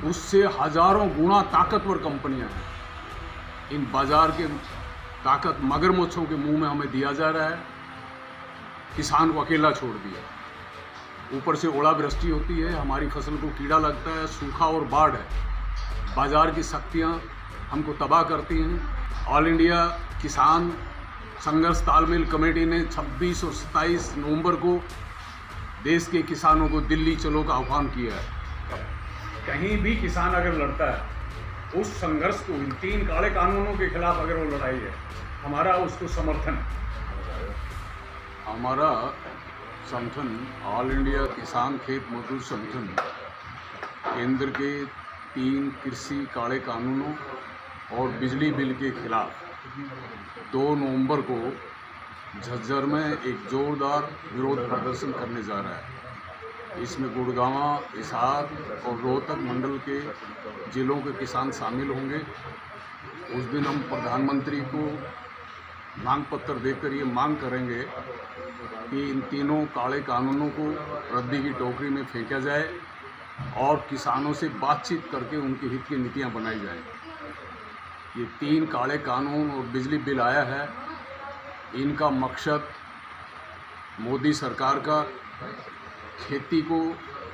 उससे हजारों गुना ताकतवर कंपनियां हैं। इन बाजार के ताकत मगरमच्छों के मुंह में हमें दिया जा रहा है। किसान को अकेला छोड़ दिया, ऊपर से ओलावृष्टि होती है, हमारी फसल को कीड़ा लगता है, सूखा और बाढ़ है, बाजार की शक्तियां हमको तबाह करती हैं। ऑल इंडिया किसान संघर्ष तालमेल कमेटी ने 26 और 27 नवंबर को देश के किसानों को दिल्ली चलो का आह्वान किया है। कहीं भी किसान अगर लड़ता है, उस संघर्ष को, इन 3 काले कानूनों के खिलाफ अगर वो लड़ाई है, हमारा उसको समर्थन है। हमारा संगठन ऑल इंडिया किसान खेत मजदूर संगठन केंद्र के 3 कृषि काले कानूनों और बिजली बिल के खिलाफ 2 नवंबर को झज्जर में एक जोरदार विरोध प्रदर्शन करने जा रहा है। इसमें गुड़गांव, हिसार और रोहतक मंडल के जिलों के किसान शामिल होंगे। उस दिन हम प्रधानमंत्री को मांग पत्र देकर ये मांग करेंगे कि इन 3 काले कानूनों को रद्दी की टोकरी में फेंका जाए और किसानों से बातचीत करके उनके हित की नीतियां बनाई जाए। ये 3 काले कानून और बिजली बिल आया है, इनका मकसद मोदी सरकार का खेती को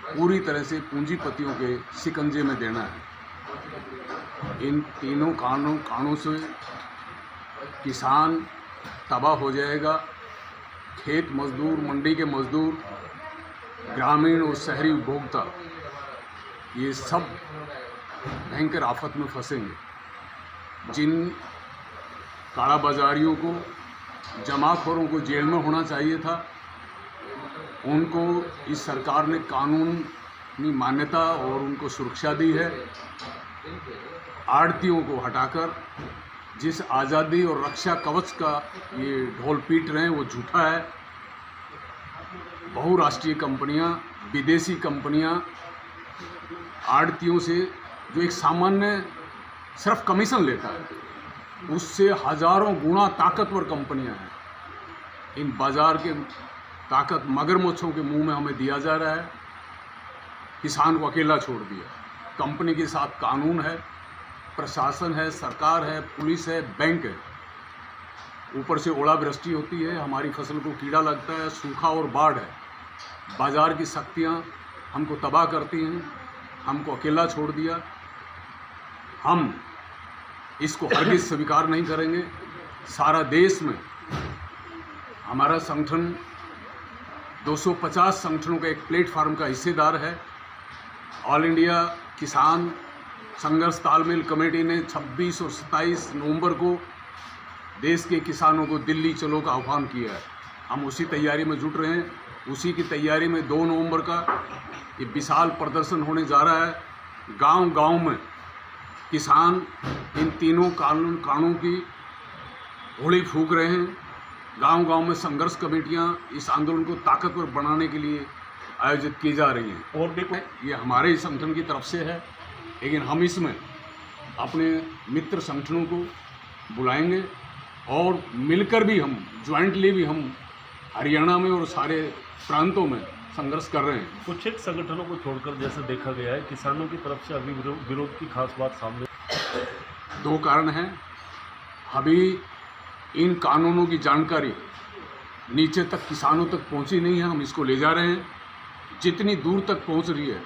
पूरी तरह से पूंजीपतियों के शिकंजे में देना है। इन 3 कानूनों से किसान तबाह हो जाएगा। खेत मजदूर, मंडी के मजदूर, ग्रामीण और शहरी उपभोक्ता, ये सब भयंकर आफत में फंसेंगे। जिन कालाबाजारियों को, जमाखोरों को जेल में होना चाहिए था, उनको इस सरकार ने कानूनी मान्यता और उनको सुरक्षा दी है। आड़तियों को हटाकर जिस आज़ादी और रक्षा कवच का ये ढोल पीट रहे हैं, वो झूठा है। बहुराष्ट्रीय कंपनियां, विदेशी कंपनियां आड़तियों से, जो एक सामान्य सिर्फ कमीशन लेता है, उससे हजारों गुना ताकतवर कंपनियां हैं। इन बाजार के ताकत मगरमच्छों के मुंह में हमें दिया जा रहा है। किसान को अकेला छोड़ दिया। कंपनी के साथ कानून है, प्रशासन है, सरकार है, पुलिस है, बैंक है। ऊपर से ओलावृष्टि होती है, हमारी फसल को कीड़ा लगता है, सूखा और बाढ़ है, बाजार की शक्तियां हमको तबाह करती हैं। हमको अकेला छोड़ दिया। हम इसको हरगिज़ स्वीकार नहीं करेंगे। सारा देश में हमारा संगठन 250 संगठनों का एक प्लेटफार्म का हिस्सेदार है। ऑल इंडिया किसान संघर्ष तालमेल कमेटी ने 26 और 27 नवंबर को देश के किसानों को दिल्ली चलो का आह्वान किया है। हम उसी तैयारी में जुट रहे हैं। उसी की तैयारी में 2 नवंबर का ये विशाल प्रदर्शन होने जा रहा है। गांव-गांव में किसान इन 3 कानूनों की होली फूंक रहे हैं। गांव-गांव में संघर्ष कमेटियां इस आंदोलन को ताकतवर बनाने के लिए आयोजित की जा रही हैं। और भी ये हमारे ही संगठन की तरफ से है, लेकिन हम इसमें अपने मित्र संगठनों को बुलाएंगे और मिलकर भी हम ज्वाइंटली भी हम हरियाणा में और सारे प्रांतों में संघर्ष कर रहे हैं। कुछ एक संगठनों को छोड़कर जैसे देखा गया है, किसानों की तरफ से अभी विरोध की खास बात सामने 2 कारण हैं। अभी इन कानूनों की जानकारी नीचे तक, किसानों तक पहुंची नहीं है। हम इसको ले जा रहे हैं। जितनी दूर तक पहुंच रही है,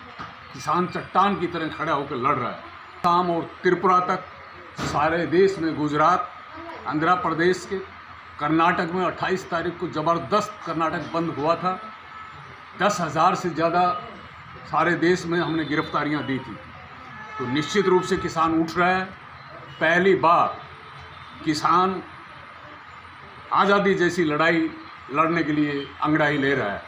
किसान चट्टान की तरह खड़ा होकर लड़ रहा है। असम और त्रिपुरा तक, सारे देश में, गुजरात, आंध्र प्रदेश के, कर्नाटक में 28 तारीख को ज़बरदस्त कर्नाटक बंद हुआ था। 10,000 से ज़्यादा सारे देश में हमने गिरफ्तारियां दी थी। तो निश्चित रूप से किसान उठ रहा है। पहली बार किसान आज़ादी जैसी लड़ाई लड़ने के लिए अंगड़ाई ले रहा है।